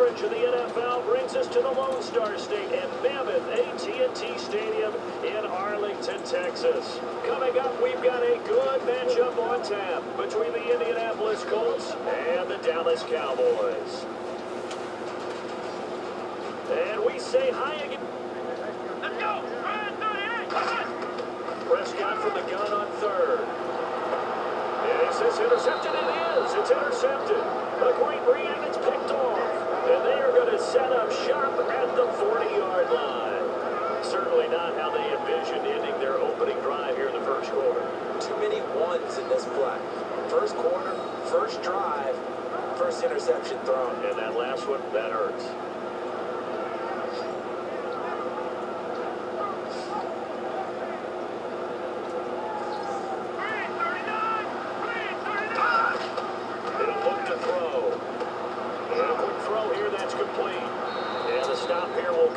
coverage of the NFL brings us to the Lone Star State and Mammoth AT&T Stadium in Arlington, Texas. Coming up, we've got a good matchup on tap between the Indianapolis Colts and the Dallas Cowboys. And we say hi again. Let's go! Prescott from the gun on third. Is this intercepted? It is. It's intercepted. A great read, and it's picked off. And they are going to set up shop at the 40-yard line. Certainly not how they envisioned ending their opening drive here in the first quarter. Too many ones in this play. First quarter, first drive, first interception thrown. And that last one, that hurts.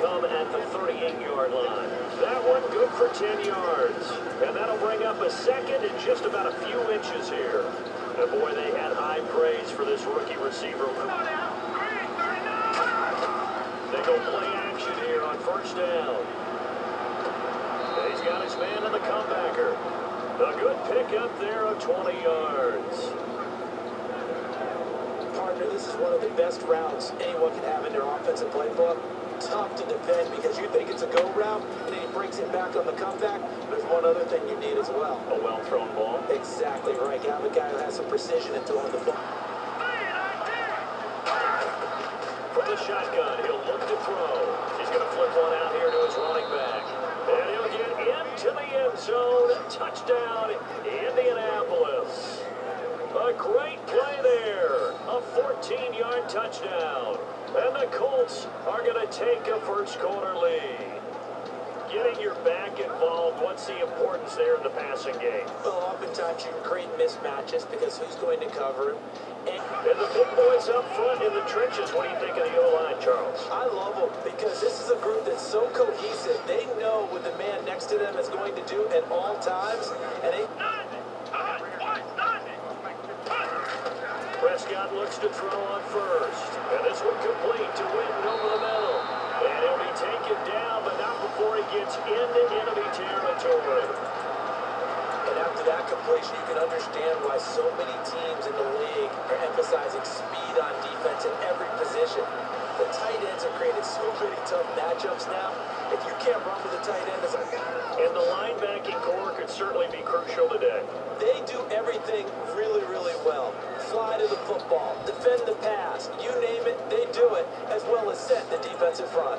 Come at the 38-yard line. That one good for 10 yards. And that'll bring up a second and just about a few inches here. And boy, they had high praise for this rookie receiver. They go play action here on first down. And he's got his man in the comebacker. A good pickup there of 20 yards. Partner, this is one of the best routes anyone can have in their offensive playbook. Tough to defend because you think it's a go route, and then he breaks it back on the comeback. There's one other thing you need as well. A well-thrown ball. Exactly right. You have a guy who has some precision in throwing the ball. From the shotgun, he'll look to throw. He's going to flip one out here to his running back. And he'll get into the end zone. Touchdown, Indianapolis. A great play there. A 14-yard touchdown. And the Colts are going to take a first quarter lead. Getting your back involved, what's the importance there in the passing game? Well, oftentimes you can create mismatches because who's going to cover him? And the big boys up front in the trenches, what do you think of the O-line, Charles? I love them because this is a group that's so cohesive. They know what the man next to them is going to do at all times. And they... Prescott looks to throw on first. And this one complete to Witten over the middle. And he'll be taken down, but not before he gets into enemy territory. And after that completion, you can understand why so many teams in the league are emphasizing speed on defense in every position. The tight ends have created so many tough matchups now. If you can't run with a tight end, it's like... And the linebacking core could certainly be crucial today. They do everything really, really well. Fly to the football, defend the pass, you name it, they do it, as well as set the defensive front.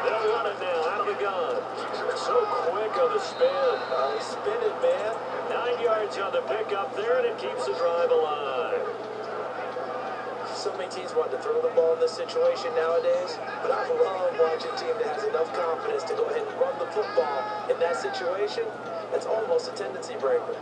They'll run it now, out of the gun. So quick on the spin. He's spinning, man. 9 yards on the pickup there, and it keeps the drive alive. So many teams want to throw the ball in this situation nowadays, but I love watching a team that has enough confidence to go ahead and run the football in that situation. That's almost a tendency breaker.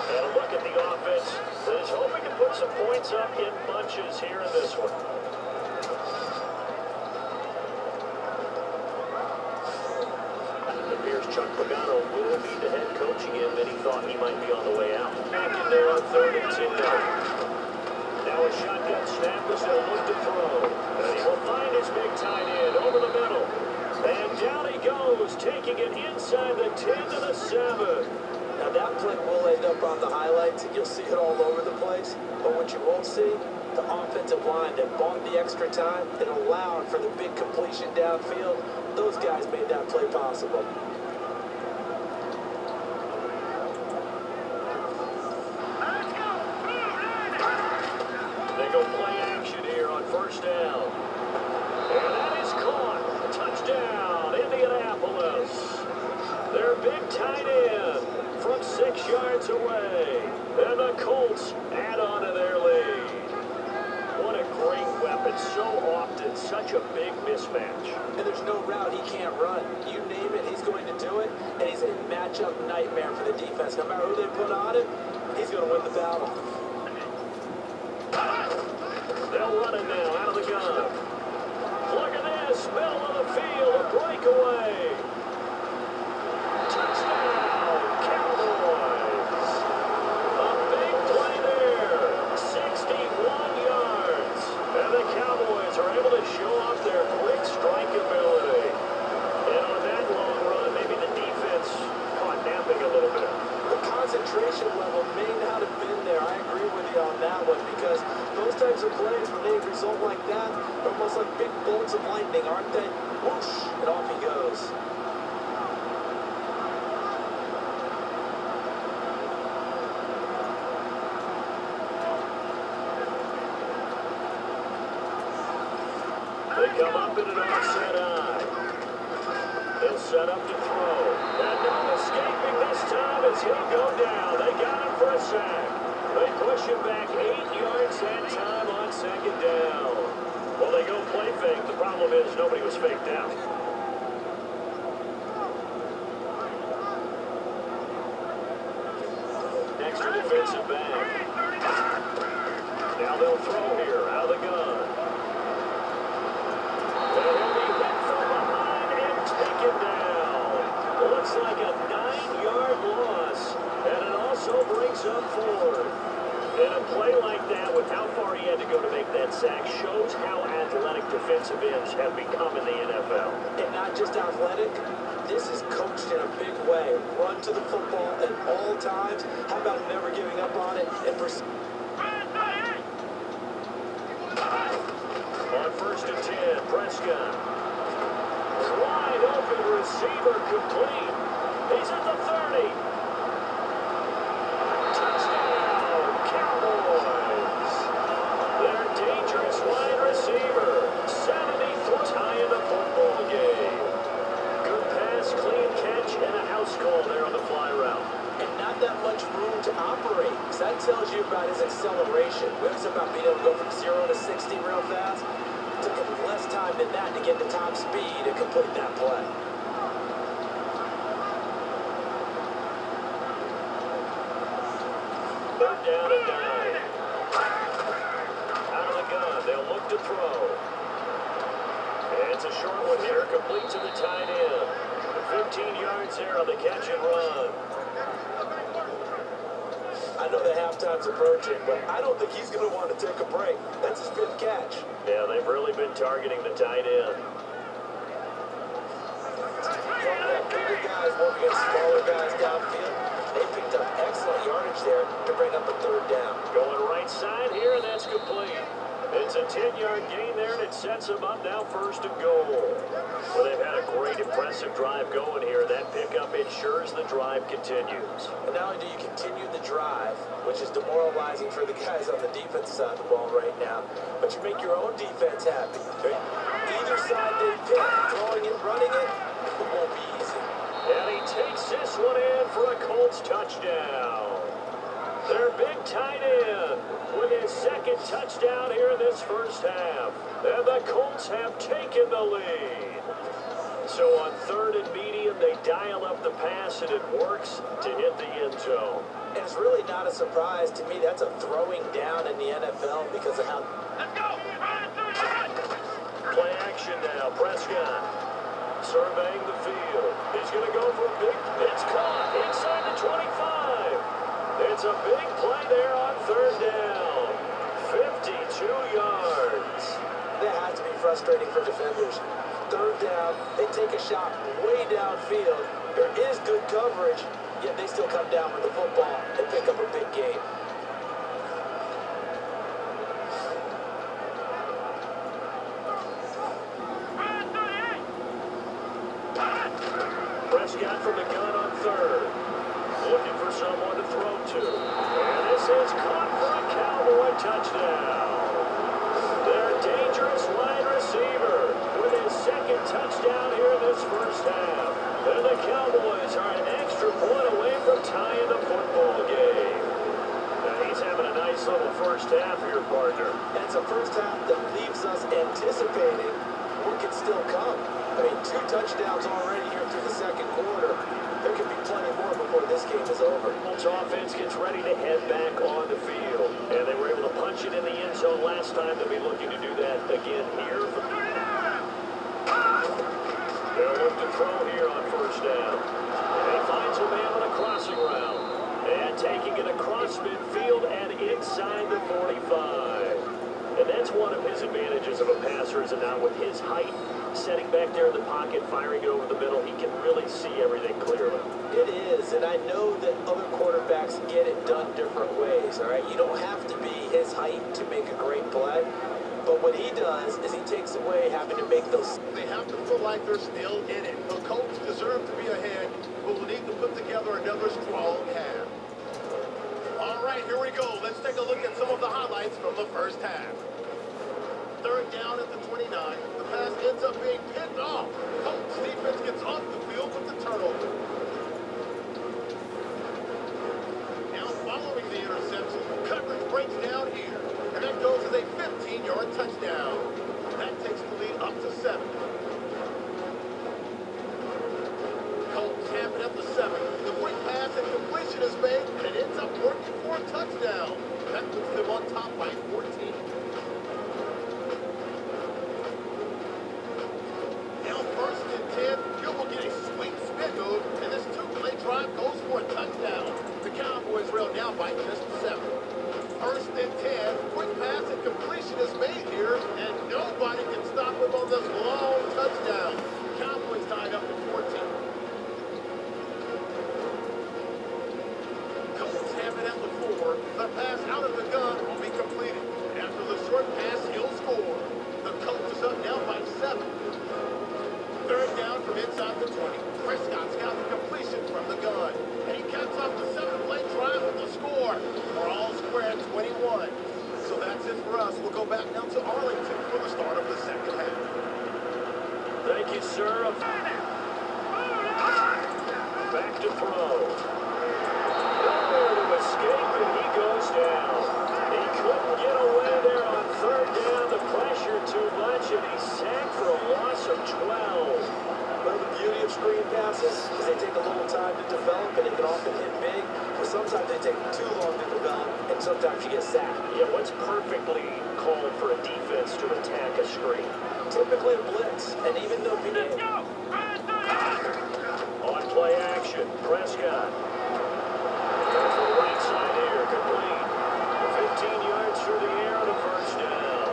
And a look at the offense that is hoping to put some points up in bunches here in this one. Chuck Pagano will be the head coach again. Many thought he might be on the way out. Back in there on 3rd and 10. Now a shotgun snap as they'll look to throw. And he will find his big tight end over the middle. And down he goes, taking it inside the 10 to the 7. Now that play will end up on the highlights, and you'll see it all over the place. But what you won't see, the offensive line that bought the extra time, that allowed for the big completion downfield. Those guys made that play possible. They go play action here on first down. And that is caught. Touchdown, Indianapolis. Their big tight end from 6 yards away. And the Colts add on to their lead. What a great weapon. So often, such a big mismatch. And there's no route he can't run. You name it, he's going to do it. And he's a matchup nightmare for the defense. No matter who they put on him, he's going to win the battle. They'll run it now out of the gun. Look at this. breakaway. Touchdown, Cowboys. A big play there, 61 yards. And the Cowboys are able to show off their quick strike ability. And on that long run, maybe the defense caught napping a little bit. The concentration level may not have been there. I agree with you on that one because those types of plays, when they result like that, they're almost like big bolts of lightning, aren't they? Whoosh, and off he goes. They come up in an offset eye. They'll set up to throw. And no escaping this time as he'll go down. They got him for a sack. They push him back 8 yards that time on second down. Well, they go play fake. The problem is nobody was faked out. Extra defensive back. Now they'll throw here out of the gun. And he'll be hit from behind and taken down. Looks like a 9-yard loss. And it also brings up fourth. And a play like that, with how far he had to go to make that sack, shows how athletic defensive ends have become in the NFL. And not just athletic, this is coached in a big way. Run to the football at all times. How about never giving up on it and on first and 10, Prescott. Wide open receiver complete. He's at the 30. Touchdown, Cowboys. Their dangerous wide receiver. 73 tie in the football game. Good pass, clean catch, and a house call there on the fly route. and not that much room to operate. So that tells you about his acceleration. It was about being able to go from 0 to 60 real fast. It took him less time than that to get to top speed and complete that play. Third down and 9. Out of the gun, they'll look to throw. And it's a short one here, complete to the tight end. 15 yards there on the catch and run. I know the halftime's approaching, but I don't think he's going to want to take a break. That's his 5th catch. Yeah, they've really been targeting the tight end. Bigger guys working against smaller guys downfield. They picked up excellent yardage there to bring up a 3rd down. Going right side here, and that's complete. It's a 10-yard gain there, and it sets them up now 1st and goal. Well, they've had a great, impressive drive going here. That pickup ensures the drive continues. And not only do you continue the drive, which is demoralizing for the guys on the defense side of the ball right now, but you make your own defense happy. Either side they pick, throwing it, running it, it won't be easy. And he takes this one in for a Colts touchdown. Their big tight end with his 2nd touchdown here in this first half. And the Colts have taken the lead. So on 3rd and medium, they dial up the pass, and it works to hit the end zone. And it's really not a surprise to me. That's a throwing down in the NFL because of how... Let's go! Play action now. Prescott surveying the field. He's going to go for a big... It's caught inside the 25. It's a big play there on 3rd down. 52 yards. That has to be frustrating for defenders. 3rd down, they take a shot way downfield. There is good coverage, yet they still come down with the football and pick up a big gain. Prescott from the gun on 3rd. Looking for someone to throw to. And this is caught for a Cowboy touchdown. Their dangerous wide receiver with his 2nd touchdown here in this first half. And the Cowboys are an extra point away from tying the football game. Now he's having a nice little first half here, partner. And it's a first half that leaves us anticipating what can still come. I mean, 2 touchdowns already here through the 2nd quarter. There could be plenty more before this game is over. Colts offense gets ready to head back on the field. And they were able to punch it in the end zone last time. They'll be looking to do that again here. They'll look to throw here on first down. And he finds a man on a crossing route. And taking it across midfield and inside the 45. And that's one of his advantages of a passer, is it not? With his height, setting back there in the pocket, firing it over the middle, he can really see everything clearly. It is, and I know that other quarterbacks get it done different ways, all right? You don't have to be his height to make a great play, but what he does is he takes away having to make those. They have to feel like they're still in it. The Colts deserve to be ahead, but will need to put together another strong half. All right, here we go. Let's take a look at some of the highlights from the first half. Third down at the 29. The pass ends up being picked off. Colts defense gets off the field with the turnover. Now following the interception, coverage breaks down here. And that goes as a 15-yard touchdown. That takes the lead up to 7. Colts have it at the 7. The quick pass and completion is made, and it ends up working for a touchdown. That puts them on top by 14. Now first and 10, Hill will get a sweet spin move, and this two-play drive goes for a touchdown. The Cowboys rail down by just 7. First and 10, quick pass and completion is made here, and nobody can stop him on this long touchdown. Cowboys tied up at 14. Colts have it at the 4. The pass out of the gun will be completed. After the short pass, he'll score. The Colts is up now by 7. Third down from inside the 20. Prescott's got the completion from the gun. And he caps off the 7-play drive with the score. We're all square at 21. So that's it for us. We'll go back now to Arlington for the start of the second half. Thank you, sir. Back to throw. Nowhere to escape, and he goes down. He couldn't get away there on third down. The pressure too much, and he's sacked for a loss of 12. Well, the beauty of screen passes is they take a little time to develop, and they can often hit big, or sometimes they take too long to develop, and sometimes you get sacked. Yeah, what's perfectly called for a defense to attack a screen? Typically a blitz, and even though we did On play action, Prescott. Going for the right side here, complete. 15 yards through the air on a first down.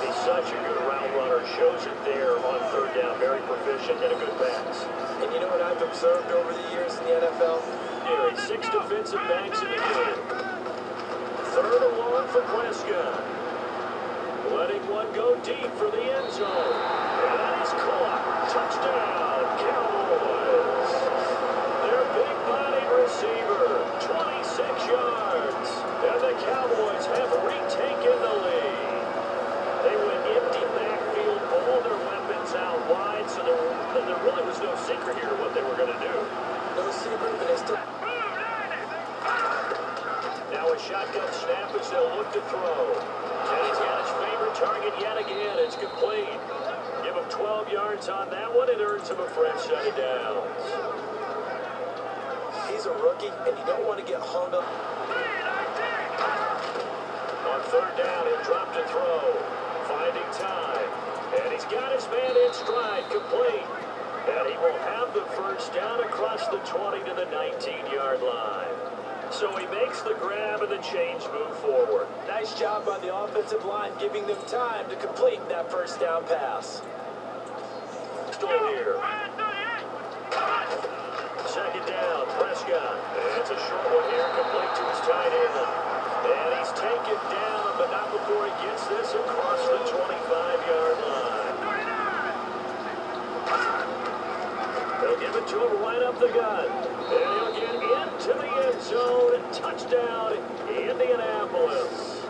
He's such a good route runner. Shows it there on third down. Very proficient and a good pass. And you know what I've observed over the years in the NFL? Nearly 6 defensive backs in the game. Third and long for Prescott. Letting one go deep for the end zone. And that is caught. Touchdown, Cowboys. Their big body receiver, 26 yards. And the Cowboys have retaken the lead. They went empty backfield, all their weapons out wide, so there really was no secret here to what they were going to do. No secret, but they still... Now a shotgun snap as they'll look to throw. And he's got his favorite target yet again. It's complete. Give him 12 yards on that one. It earns him a fresh set of downs. He's a rookie, and you don't want to get hung up. On third down, he'll drop to throw. Finding time. And he's got his man in stride. Complete. And he will have the first down across the 20 to the 19-yard line. So he makes the grab and the change move forward. Nice job by the offensive line, giving them time to complete that first down pass. Still here. Second down, Prescott. And it's a short one here, complete to his tight end. And he's taken down, but not before he gets this across the 25-yard line. They'll give it to him right up the gut. And he'll get into the end zone. Touchdown, Indianapolis.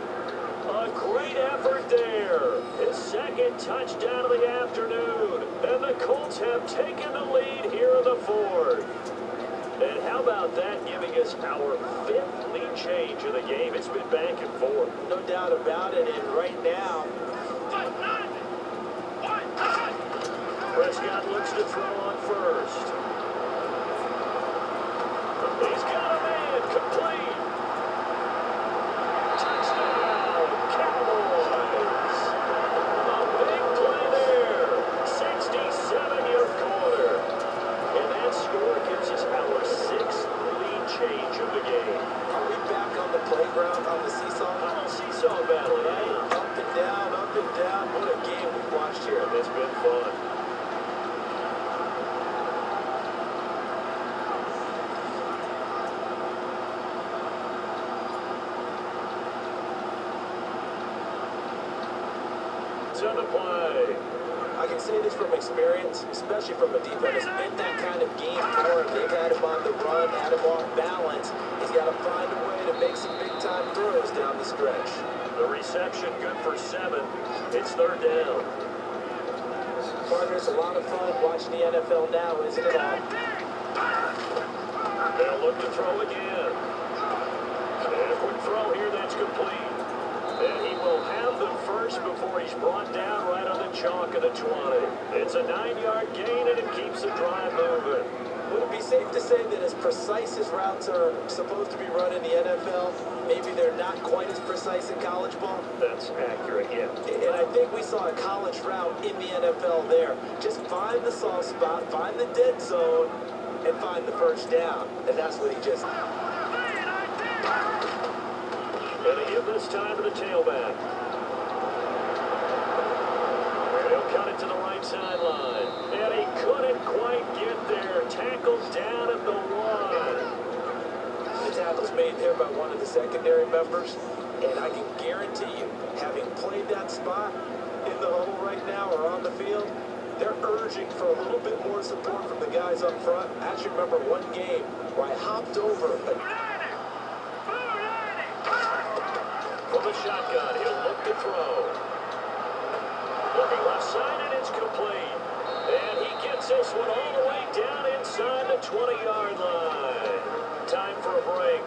A great effort there. His second touchdown of the afternoon. And the Colts have taken the lead here in the fourth. And how about that, giving us our 5th lead change of the game? It's been back and forth. No doubt about it, and right now... Prescott looks to throw on first. He's got a man, complete. Touchdown, Cowboys. A big play there. 6 ground on the seesaw? A little seesaw battle, yeah. Up and down, up and down. What a game we've watched here. It's been fun. On the play. I can say this from experience, especially from a defense. It's been that kind of game for him. They've had him on the run, had him off balance. He's got to find a way to make some big-time throws down the stretch. The reception good for 7. It's 3rd down. Partner, it's a lot of fun watching the NFL now, isn't it all? They'll look to throw again. And a quick throw here that's complete. And he will have the first before he's brought down right on the chalk of the 20. It's a 9-yard gain, and it keeps the drive moving. Would it be safe to say that as precise as routes are supposed to be run in the NFL, maybe they're not quite as precise in college ball? That's accurate, yeah. And I think we saw a college route in the NFL there. Just find the soft spot, find the dead zone, and find the first down. And that's what he just... And they give this time to the tailback. And he'll cut it to the right sideline. And he couldn't quite get there. Tackled down at the 1. The tackle's made there by one of the secondary members. And I can guarantee you, having played that spot in the huddle right now or on the field, they're urging for a little bit more support from the guys up front. I actually remember one game where I hopped over From the shotgun, he'll look to throw. Looking left side, and it's complete. And he gets this one all the way down inside the 20-yard line. Time for a break.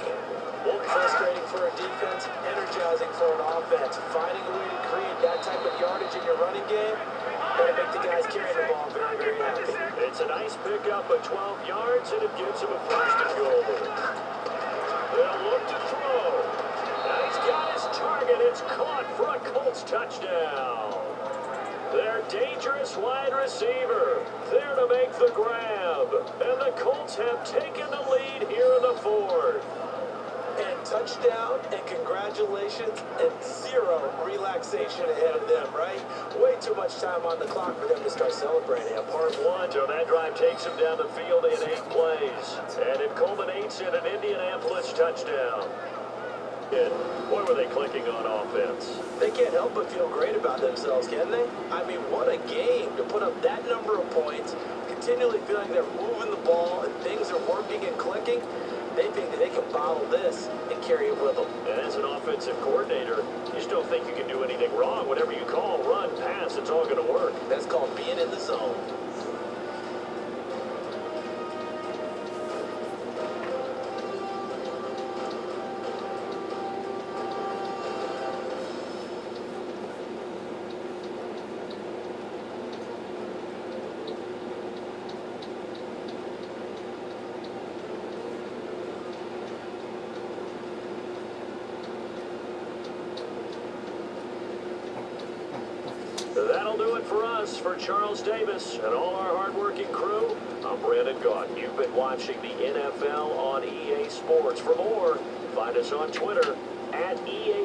Frustrating for a defense, energizing for an offense. Finding a way to create that type of yardage in your running game, gotta make the guys carrying the ball very, very happy. It's a nice pickup of 12 yards, and it gives him a first and goal. They'll look to throw. He's got his target. It's caught for a Colts touchdown. Their dangerous wide receiver there to make the grab. And the Colts have taken the lead here in the 4th. And touchdown, and congratulations, and 0 relaxation ahead of them, right? Way too much time on the clock for them to start celebrating. And part 1, so that drive takes them down the field in 8 plays. And it culminates in an Indianapolis touchdown. Boy, were they clicking on offense. They can't help but feel great about themselves, can they? I mean, what a game to put up that number of points, continually feeling they're moving the ball and things are working and clicking. They think that they can bottle this and carry it with them. And as an offensive coordinator, you just don't think you can do anything wrong. Whatever you call, run, pass, it's all going to work. That's called being in the zone. That'll do it for us. For Charles Davis and all our hardworking crew, I'm Brandon Gaunt. You've been watching the NFL on EA Sports. For more, find us on Twitter @EA